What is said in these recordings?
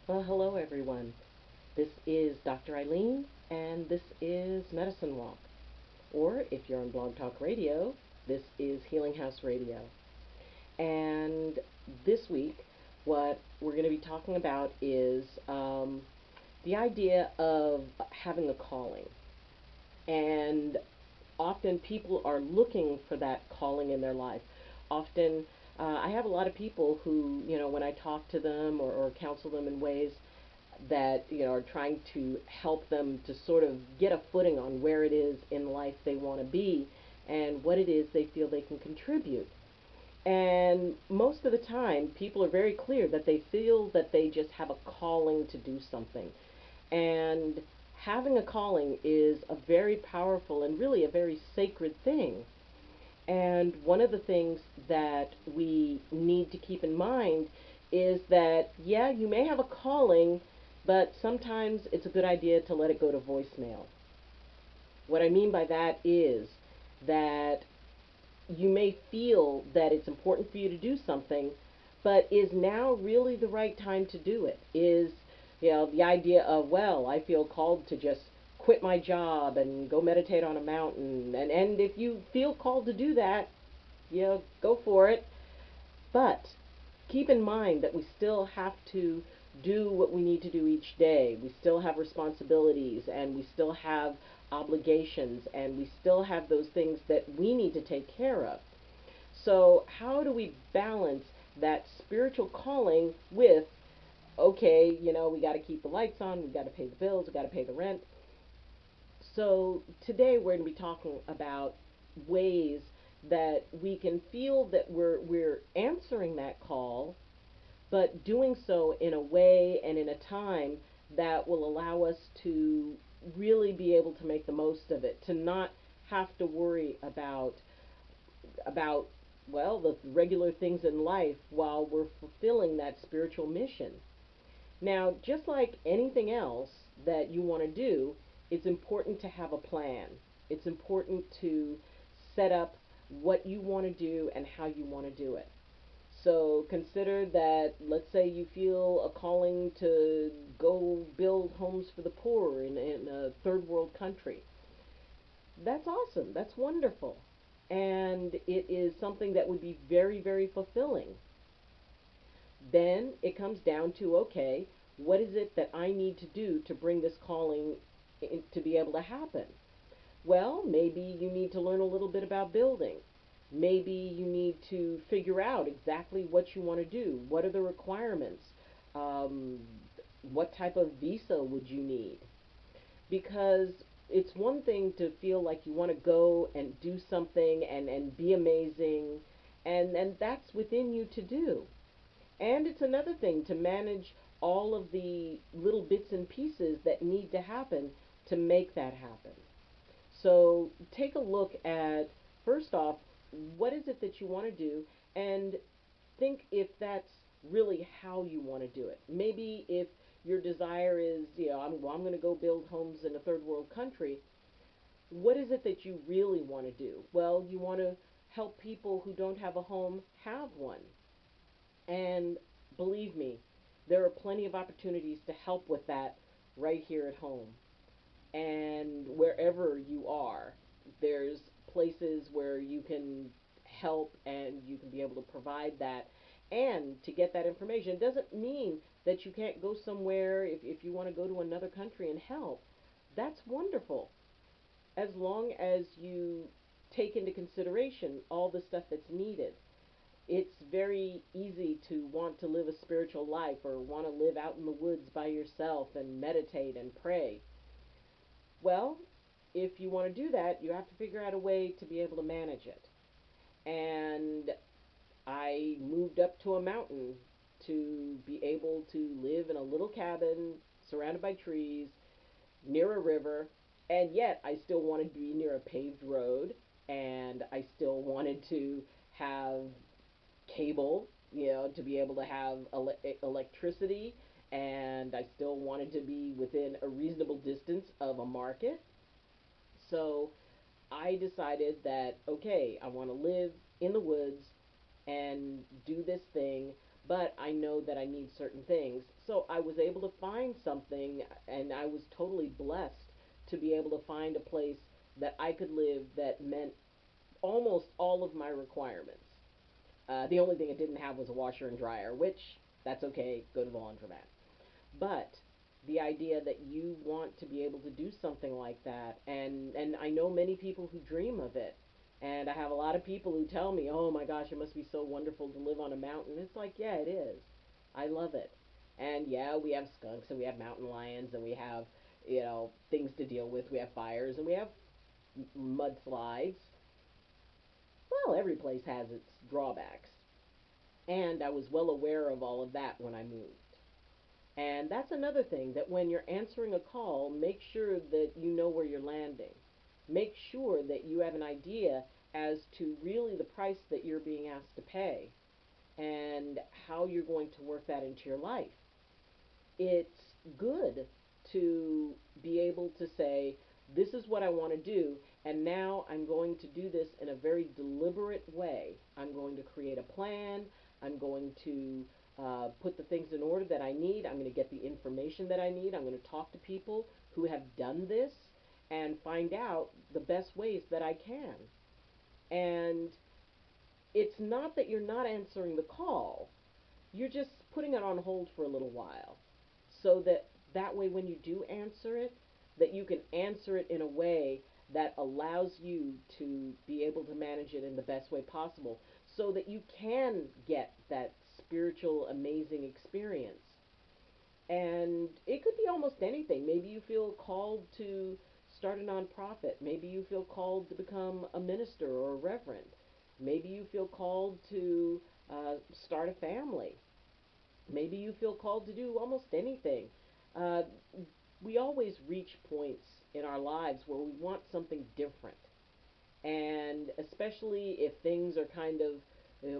Well, hello everyone. This is Dr. Eileen, and this is Medicine Walk. Or if you're on Blog Talk Radio, this is Healing House Radio. And this week, what we're going to be talking about is the idea of having a calling. And often people are looking for that calling in their life. Often, I have a lot of people who, when I talk to them or counsel them in ways that are trying to help them to sort of get a footing on where it is in life they want to be and what it is they feel they can contribute. And most of the time, people are very clear that they feel that they just have a calling to do something. And having a calling is a very powerful and really a very sacred thing. And one of the things that we need to keep in mind is that, yeah, you may have a calling, but sometimes it's a good idea to let it go to voicemail. What I mean by that is that you may feel that it's important for you to do something, but is now really the right time to do it? Is, the idea of, well, I feel called to just quit my job and go meditate on a mountain. And if you feel called to do that, go for it. But keep in mind that we still have to do what we need to do each day. We still have responsibilities and we still have obligations and we still have those things that we need to take care of. So, how do we balance that spiritual calling with, okay, we got to keep the lights on, we got to pay the bills, we got to pay the rent? So, today we're going to be talking about ways that we can feel that we're answering that call, but doing so in a way and in a time that will allow us to really be able to make the most of it, to not have to worry about well, the regular things in life while we're fulfilling that spiritual mission. Now, just like anything else that you want to do, it's important to have a plan. It's important to set up what you want to do and how you want to do it. So consider that, let's say you feel a calling to go build homes for the poor in a third world country. That's awesome. That's wonderful. And it is something that would be very, very fulfilling. Then it comes down to, okay, what is it that I need to do to bring this calling to be able to happen? Well, maybe you need to learn a little bit about building. Maybe you need to figure out exactly what you want to do. What are the requirements? Um, what type of visa would you need? Because it's one thing to feel like you want to go and do something and be amazing, and that's within you to do. And it's another thing to manage all of the little bits and pieces that need to happen to make that happen. So take a look at, first off, what is it that you want to do, and think if that's really how you want to do it. Maybe if your desire is, I'm going to go build homes in a third world country, what is it that you really want to do? Well, you want to help people who don't have a home have one. And believe me, there are plenty of opportunities to help with that right here at home. And wherever you are, there's places where you can help and you can be able to provide that and to get that information. It doesn't mean that you can't go somewhere if you want to go to another country and help. That's wonderful, as long as you take into consideration all the stuff that's needed. It's very easy to want to live a spiritual life or want to live out in the woods by yourself and meditate and pray. Well, if you want to do that, you have to figure out a way to be able to manage it. And I moved up to a mountain to be able to live in a little cabin surrounded by trees near a river, and yet I still wanted to be near a paved road, and I still wanted to have cable, to be able to have electricity, and I still wanted to be within a reasonable distance of a market. So I decided that, okay, I want to live in the woods and do this thing, but I know that I need certain things. So I was able to find something, and I was totally blessed to be able to find a place that I could live that met almost all of my requirements. The only thing it didn't have was a washer and dryer, which that's okay, go to the laundromat. But the idea that you want to be able to do something like that, and I know many people who dream of it, and I have a lot of people who tell me, oh my gosh, it must be so wonderful to live on a mountain. It's like, yeah, it is. I love it. And yeah, we have skunks and we have mountain lions and we have, things to deal with. We have fires and we have mudslides. Well, every place has its drawbacks. And I was well aware of all of that when I moved. And that's another thing, that when you're answering a call, make sure that you know where you're landing. Make sure that you have an idea as to really the price that you're being asked to pay and how you're going to work that into your life. It's good to be able to say, this is what I want to do, and now I'm going to do this in a very deliberate way. I'm going to create a plan. I'm going to put the things in order that I need. I'm going to get the information that I need. I'm going to talk to people who have done this and find out the best ways that I can. And it's not that you're not answering the call, you're just putting it on hold for a little while, so that way when you do answer it, that you can answer it in a way that allows you to be able to manage it in the best way possible, so that you can get that spiritual amazing experience. And it could be almost anything. Maybe you feel called to start a nonprofit. Maybe you feel called to become a minister or a reverend. Maybe you feel called to start a family. Maybe you feel called to do almost anything. Uh, we always reach points in our lives where we want something different. And especially if things are kind of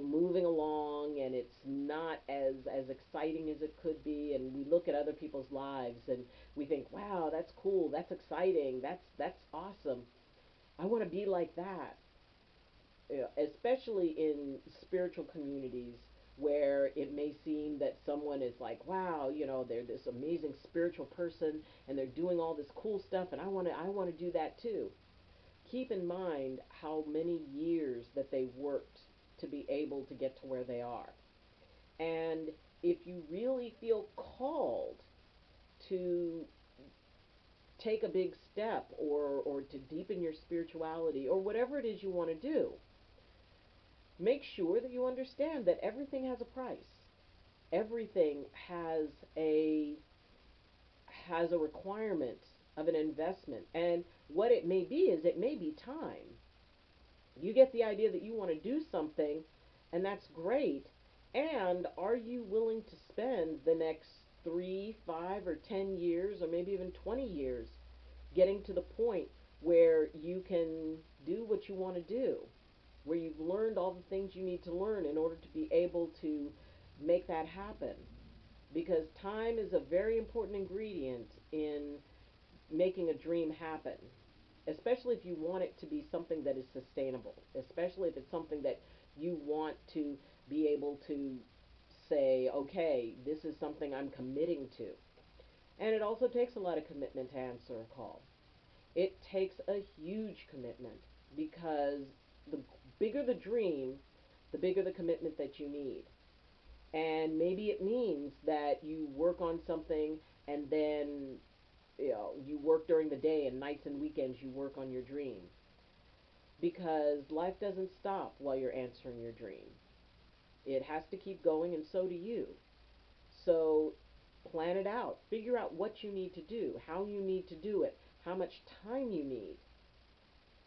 moving along and it's not as exciting as it could be, and we look at other people's lives and we think, wow, that's cool, that's exciting, that's awesome, I want to be like that. Especially in spiritual communities where it may seem that someone is like, wow, they're this amazing spiritual person and they're doing all this cool stuff, and I want to do that too. Keep in mind how many years that they worked to be able to get to where they are. And if you really feel called to take a big step, or to deepen your spirituality, or whatever it is you want to do, make sure that you understand that everything has a price. Everything has a requirement of an investment. And what it may be is, it may be time. You get the idea that you want to do something, and that's great. And are you willing to spend the next 3, 5, or 10 years, or maybe even 20 years, getting to the point where you can do what you want to do, where you've learned all the things you need to learn in order to be able to make that happen? Because time is a very important ingredient in making a dream happen, especially if you want it to be something that is sustainable, especially if it's something that you want to be able to say, okay, this is something I'm committing to. And it also takes a lot of commitment to answer a call. It takes a huge commitment, because the bigger the dream, the bigger the commitment that you need. And maybe it means that you work on something, and then you work during the day, and nights and weekends you work on your dream, because life doesn't stop while you're answering your dream. It has to keep going, and so do you. So plan it out. Figure out what you need to do, how you need to do it, how much time you need,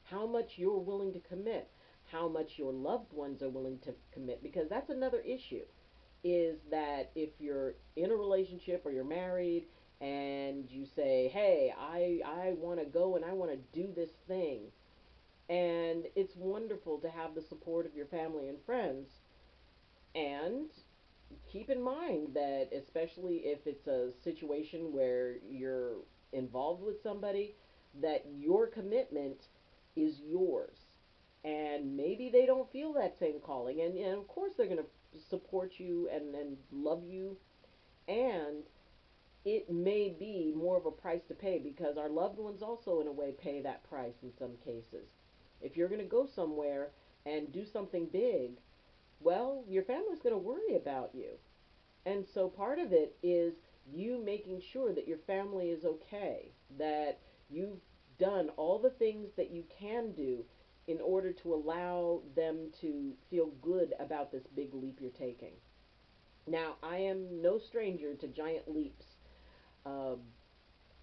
how much you're willing to commit, how much your loved ones are willing to commit, because that's another issue, is that if you're in a relationship or you're married and you say, hey, I want to go and I want to do this thing, and it's wonderful to have the support of your family and friends, and keep in mind that, especially if it's a situation where you're involved with somebody, that your commitment is yours. And maybe they don't feel that same calling. And of course, they're going to support you and love you, and it may be more of a price to pay because our loved ones also, in a way, pay that price in some cases. If you're going to go somewhere and do something big, well, your family's going to worry about you. And so part of it is you making sure that your family is okay, that you've done all the things that you can do in order to allow them to feel good about this big leap you're taking. Now, I am no stranger to giant leaps. Um,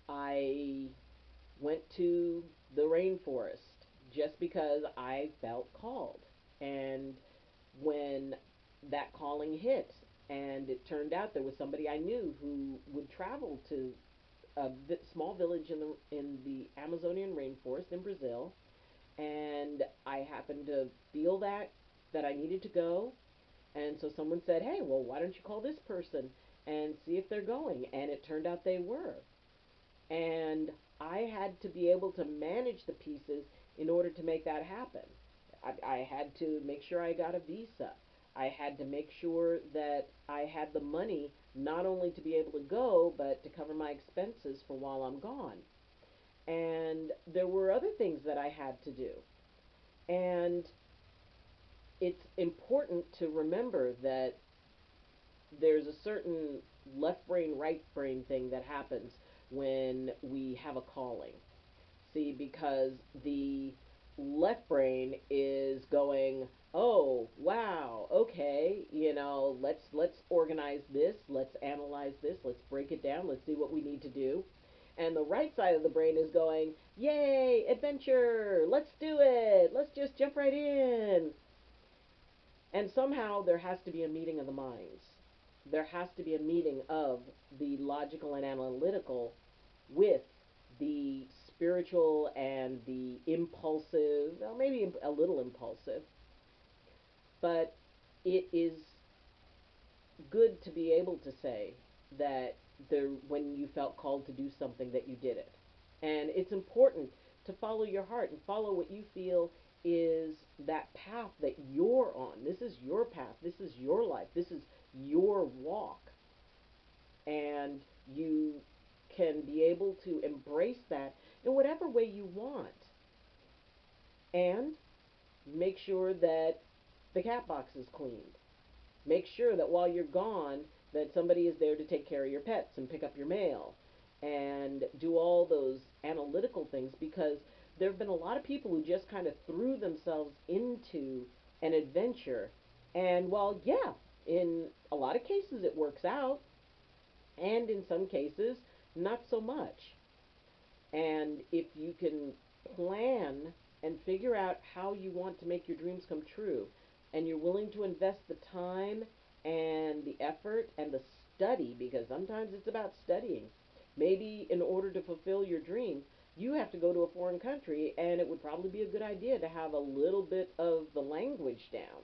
I went to the rainforest just because I felt called. And when that calling hit, and it turned out there was somebody I knew who would travel to a small village in the Amazonian rainforest in Brazil, and I happened to feel that I needed to go, and so someone said, "Hey, well, why don't you call this person and see if they're going?" And it turned out they were. And I had to be able to manage the pieces in order to make that happen. I had to make sure I got a visa. I had to make sure that I had the money not only to be able to go, but to cover my expenses for while I'm gone. And there were other things that I had to do. And it's important to remember that there's a certain left brain, right brain thing that happens when we have a calling. See, because the left brain is going, "Oh, wow, okay, let's organize this, let's analyze this, let's break it down, let's see what we need to do." And the right side of the brain is going, "Yay, adventure, let's do it, let's just jump right in." And somehow there has to be a meeting of the minds. There has to be a meeting of the logical and analytical with the spiritual and the impulsive, well, maybe a little impulsive, but it is good to be able to say that when you felt called to do something, that you did it. And it's important to follow your heart and follow what you feel is that path that you're on. This is your path. This is your life. This is your walk. And you can be able to embrace that in whatever way you want. And make sure that the cat box is cleaned. Make sure that while you're gone, that somebody is there to take care of your pets and pick up your mail and do all those analytical things, because there have been a lot of people who just kind of threw themselves into an adventure. And while, yeah, in a lot of cases it works out, and in some cases, not so much. And if you can plan and figure out how you want to make your dreams come true, and you're willing to invest the time and the effort and the study, because sometimes it's about studying. Maybe in order to fulfill your dream, you have to go to a foreign country, and it would probably be a good idea to have a little bit of the language down.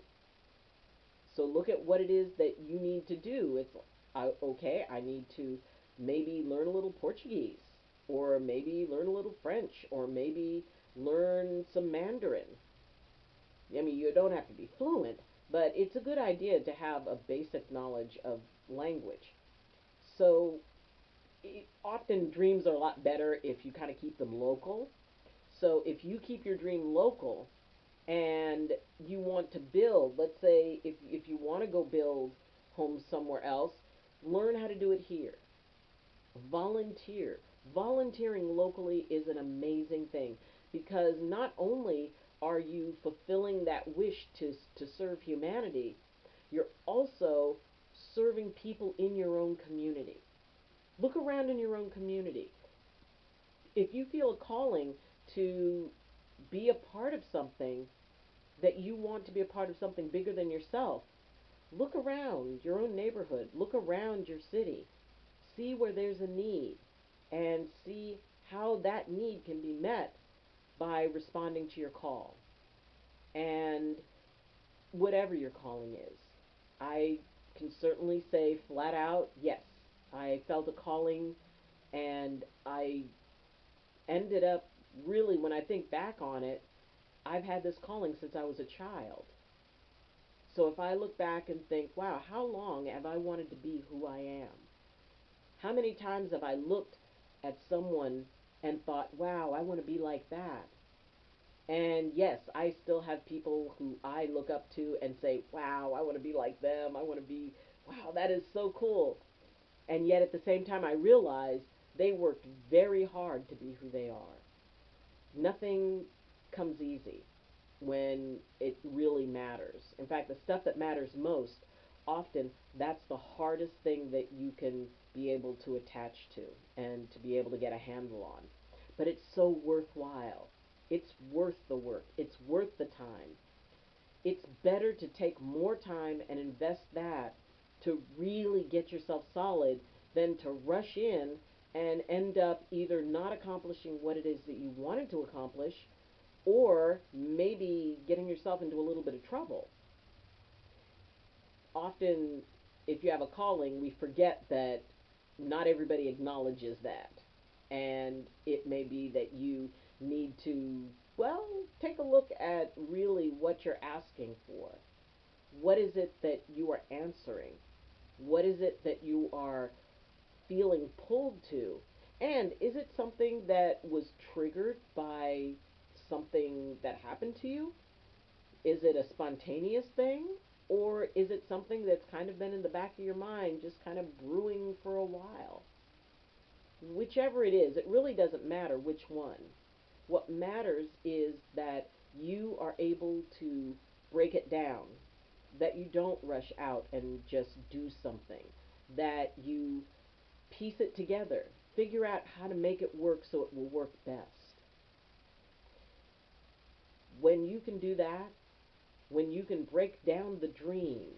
So look at what it is that you need to do. It's okay, I need to maybe learn a little Portuguese, or maybe learn a little French, or maybe learn some Mandarin. I mean, you don't have to be fluent, but it's a good idea to have a basic knowledge of language. So often dreams are a lot better if you kind of keep them local. So if you keep your dream local, and you want to build, let's say if you want to go build homes somewhere else, learn how to do it here. Volunteer. Volunteering locally is an amazing thing, because not only are you fulfilling that wish to serve humanity, you're also serving people in your own community. Look around in your own community. If you feel a calling to be a part of something, that you want to be a part of something bigger than yourself, look around your own neighborhood, look around your city, see where there's a need, and see how that need can be met by responding to your call. And whatever your calling is, I can certainly say flat out, yes, I felt a calling, and I ended up really, when I think back on it, I've had this calling since I was a child. So if I look back and think, wow, how long have I wanted to be who I am? How many times have I looked at someone and thought, wow, I want to be like that? And yes, I still have people who I look up to and say, wow, I want to be like them. I want to be, wow, that is so cool. And yet at the same time, I realize they worked very hard to be who they are. Nothing comes easy when it really matters. In fact, the stuff that matters most, often that's the hardest thing that you can be able to attach to and to be able to get a handle on. But it's so worthwhile. It's worth the work. It's worth the time. It's better to take more time and invest that to really get yourself solid than to rush in and end up either not accomplishing what it is that you wanted to accomplish or maybe getting yourself into a little bit of trouble. Often, if you have a calling, we forget that not everybody acknowledges that. And it may be that you need to, well, take a look at really what you're asking for. What is it that you are answering? What is it that you are feeling pulled to? And is it something that was triggered by something that happened to you? Is it a spontaneous thing? Or is it something that's kind of been in the back of your mind, just kind of brewing for a while? Whichever it is, it really doesn't matter which one. What matters is that you are able to break it down, that you don't rush out and just do something, that you piece it together, figure out how to make it work so it will work best. When you can do that, when you can break down the dream,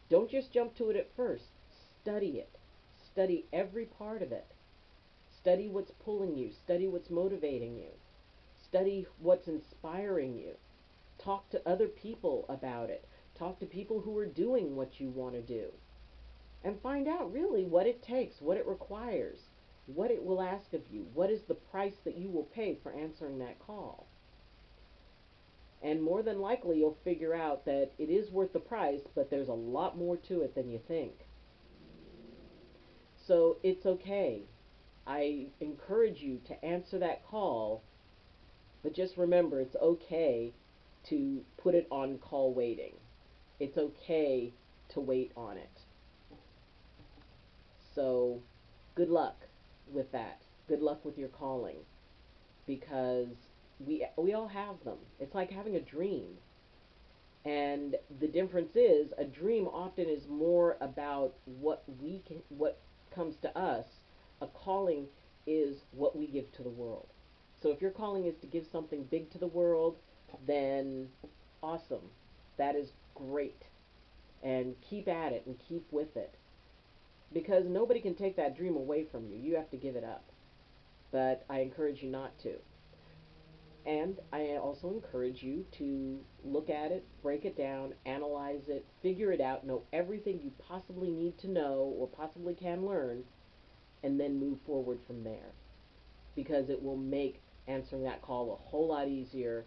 don't just jump to it at first. Study it. Study every part of it. Study what's pulling you. Study what's motivating you. Study what's inspiring you. Talk to other people about it. Talk to people who are doing what you want to do. And find out really what it takes, what it requires, what it will ask of you, what is the price that you will pay for answering that call. And more than likely, you'll figure out that it is worth the price, but there's a lot more to it than you think. So it's okay. I encourage you to answer that call, but just remember it's okay to put it on call waiting. It's okay to wait on it. So good luck with that. Good luck with your calling because we all have them. It's like having a dream. And the difference is a dream often is more about what comes to us. A calling is what we give to the world. So if your calling is to give something big to the world, then awesome. That is great. And keep at it and keep with it. Because nobody can take that dream away from you. You have to give it up. But I encourage you not to. And I also encourage you to look at it, break it down, analyze it, figure it out, know everything you possibly need to know or possibly can learn, and then move forward from there. Because it will make answering that call a whole lot easier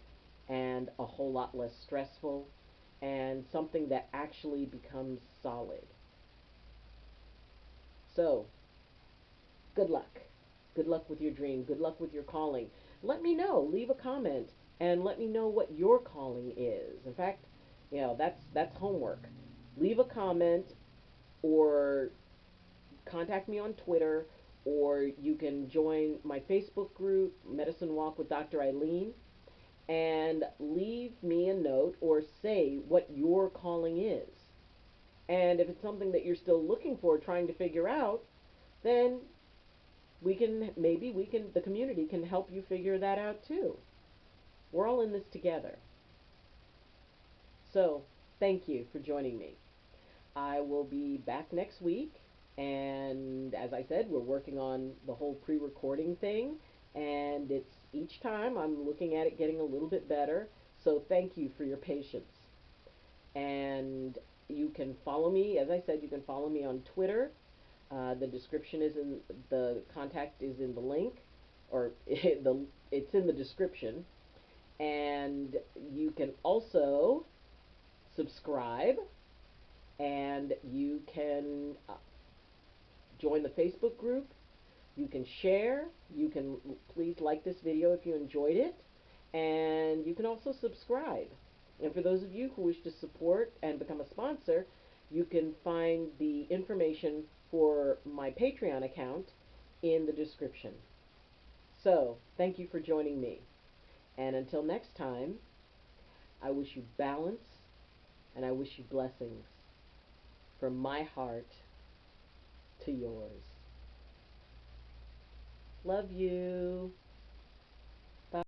and a whole lot less stressful and something that actually becomes solid. So, good luck. Good luck with your dream. Good luck with your calling. Let me know. Leave a comment and let me know what your calling is. In fact, that's homework. Leave a comment or contact me on Twitter or you can join my Facebook group, Medicine Walk with Dr. Eileen, and leave me a note or say what your calling is. And if it's something that you're still looking for, trying to figure out, then the community can help you figure that out too. We're all in this together. So, thank you for joining me. I will be back next week, and as I said, we're working on the whole pre-recording thing, and it's each time I'm looking at it getting a little bit better, so thank you for your patience. And you can follow me, as I said, you can follow me on Twitter. The description is the contact is in the link, or it's in the description. And you can also subscribe And you can join the Facebook group. You can share. You can please like this video if you enjoyed it. And you can also subscribe. And for those of you who wish to support and become a sponsor, you can find the information for my Patreon account in the description. So, thank you for joining me. And until next time, I wish you balance and I wish you blessings from my heart to yours. Love you.